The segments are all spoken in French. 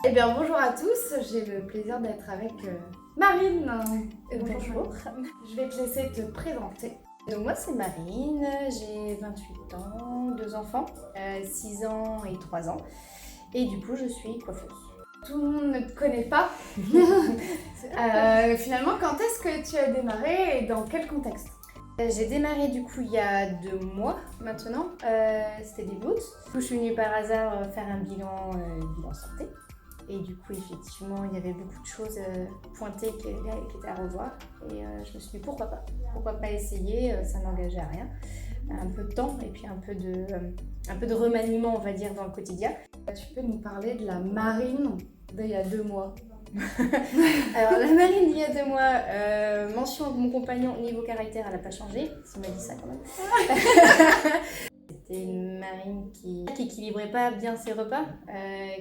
Eh bien bonjour à tous, j'ai le plaisir d'être avec Marine. Bonjour. Je vais te laisser te présenter. Donc moi c'est Marine, j'ai 28 ans, 2 enfants, 6 ans et 3 ans. Et du coup je suis coiffeuse. Tout le monde ne te connaît pas. Finalement, quand est-ce que tu as démarré et dans quel contexte? J'ai démarré du coup il y a 2 mois maintenant, c'était début août. Du coup je suis venue par hasard faire un bilan santé. Et du coup effectivement il y avait beaucoup de choses pointées qui étaient à revoir. Et je me suis dit pourquoi pas essayer, ça n'engageait à rien. Un peu de temps et puis un peu de remaniement on va dire dans le quotidien. Tu peux nous parler de la Marine d'il y a 2 mois? Alors la Marine d'il y a 2 mois, mention de mon compagnon, niveau caractère, elle n'a pas changé, il m'a dit ça quand même. C'était une Marine qui équilibrait pas bien ses repas,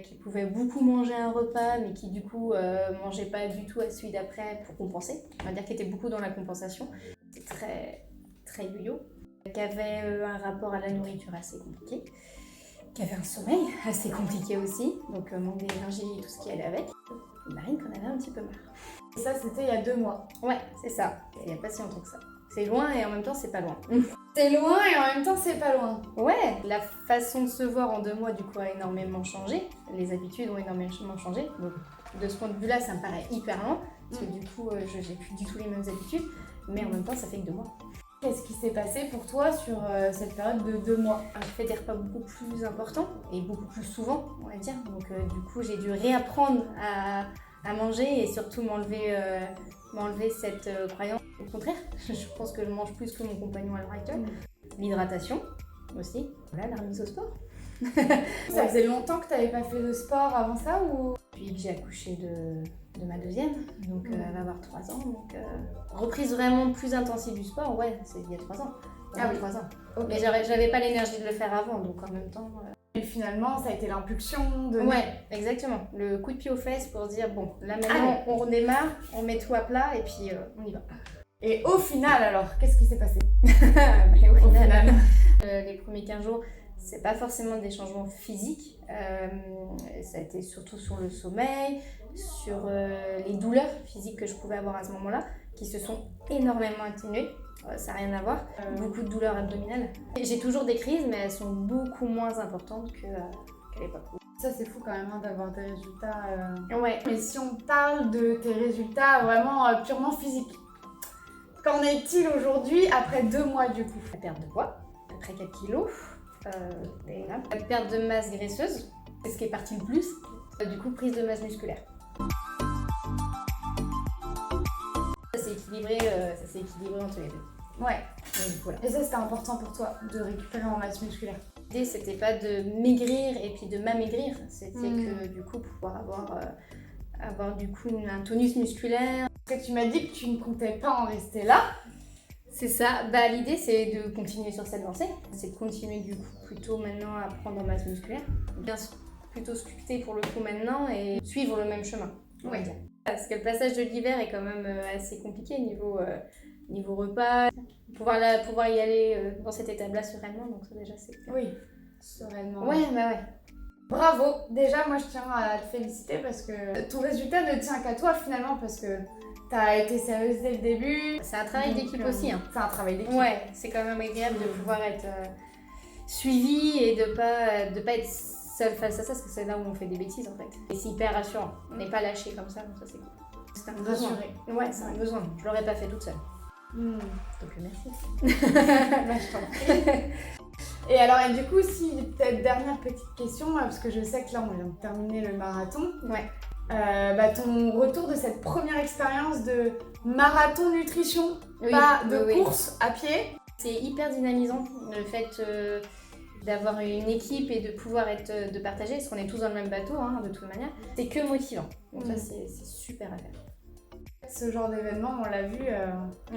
qui pouvait beaucoup manger un repas, mais qui du coup mangeait pas du tout à celui d'après pour compenser. On va dire qu'elle était beaucoup dans la compensation. C'était très yo-yo, qui avait un rapport à la nourriture assez compliqué, qui avait un sommeil assez compliqué aussi, donc manque d'énergie et tout ce qui allait avec. Une Marine qu'on avait un petit peu marre. Et ça c'était il y a 2 mois? Ouais, c'est ça, il n'y a pas si longtemps que ça. C'est loin et en même temps c'est pas loin. C'est loin et en même temps c'est pas loin. Ouais, la façon de se voir en 2 mois du coup a énormément changé. Les habitudes ont énormément changé. Donc de ce point de vue-là, ça me paraît hyper lent. Parce que du coup, j'ai plus du tout les mêmes habitudes. Mais en même temps, ça fait que 2 mois. Qu'est-ce qui s'est passé pour toi sur cette période de 2 mois? Je fais des repas beaucoup plus importants et beaucoup plus souvent, on va dire. Donc du coup, j'ai dû réapprendre à manger et surtout m'enlever cette croyance. Au contraire, je pense que je mange plus que mon compagnon à l'heure actuelle. L'hydratation aussi. Voilà, la remise au sport. Ça faisait longtemps que tu n'avais pas fait de sport avant ça ou? Puis que j'ai accouché de ma deuxième, donc elle va avoir 3 ans. Donc reprise vraiment plus intensive du sport, ouais, c'est il y a 3 ans. Ah oui. 3 ans. Okay. Mais j'avais pas l'énergie de le faire avant, donc en même temps... Et finalement, ça a été l'impulsion de... Ouais, exactement. Le coup de pied aux fesses pour dire, bon, là maintenant on redémarre, on met tout à plat et puis on y va. Et au final alors, qu'est-ce qui s'est passé? Mais au final, les premiers 15 jours, c'est pas forcément des changements physiques, ça a été surtout sur le sommeil, sur les douleurs physiques que je pouvais avoir à ce moment-là, qui se sont énormément atténuées, ça n'a rien à voir, beaucoup de douleurs abdominales. J'ai toujours des crises, mais elles sont beaucoup moins importantes qu'à l'époque. Ça c'est fou quand même hein, d'avoir des résultats... Ouais. Mais si on parle de tes résultats vraiment purement physiques, qu'en est-il aujourd'hui après 2 mois du coup? La perte de poids, après 4 kilos. La perte de masse graisseuse, c'est ce qui est parti le plus. Du coup, prise de masse musculaire. Ça s'est équilibré entre les deux. Ouais. Donc, voilà. Et ça c'était important pour toi, de récupérer en masse musculaire? L'idée c'était pas de maigrir et puis de m'amaigrir, c'était que du coup pouvoir avoir du coup un tonus musculaire. Parce que tu m'as dit que tu ne comptais pas en rester là. C'est ça, bah, l'idée c'est de continuer sur cette lancée, c'est de continuer du coup plutôt maintenant à prendre en masse musculaire, bien plutôt sculpter pour le coup maintenant et suivre le même chemin, on va dire. Parce que le passage de l'hiver est quand même assez compliqué niveau repas, pouvoir y aller dans cette étape-là sereinement, donc ça déjà c'est... Oui, sereinement. Ouais, bah ouais. Bravo, déjà moi je tiens à te féliciter parce que ton résultat ne tient qu'à toi finalement parce que t'as été sérieuse dès le début. C'est un travail d'équipe aussi. Hein. C'est un travail d'équipe. Ouais, c'est quand même agréable de pouvoir être suivi et de pas être seul face à ça, parce que c'est là où on fait des bêtises en fait. Et c'est hyper rassurant. On n'est pas lâché comme ça, donc ça c'est cool. C'est un besoin. Ouais, c'est un besoin. Je l'aurais pas fait toute seule. Donc merci. Bah, je t'en prie. Et alors, et du coup, si peut-être dernière petite question, parce que je sais que là on vient de terminer le marathon. Ouais. Ton retour de cette première expérience de marathon nutrition, pas de course à pied. C'est hyper dynamisant le fait d'avoir une équipe et de pouvoir de partager, parce qu'on est tous dans le même bateau hein, de toute manière. C'est que motivant, donc ça c'est super à faire. Ce genre d'événement, on l'a vu.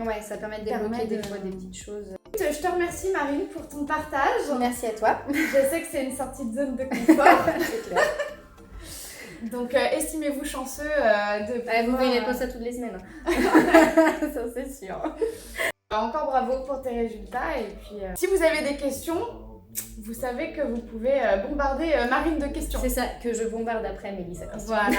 Ouais, ça permet de débloquer des fois des petites choses. Je te remercie Marine pour ton partage. Merci à toi. Je sais que c'est une sortie de zone de confort. C'est clair. Donc estimez-vous chanceux de pouvoir... Vous verrez pas ça toutes les semaines. Ça c'est sûr. Encore bravo pour tes résultats et puis si vous avez des questions, vous savez que vous pouvez bombarder Marine de questions. C'est ça, que je bombarde après Mélissa. Voilà.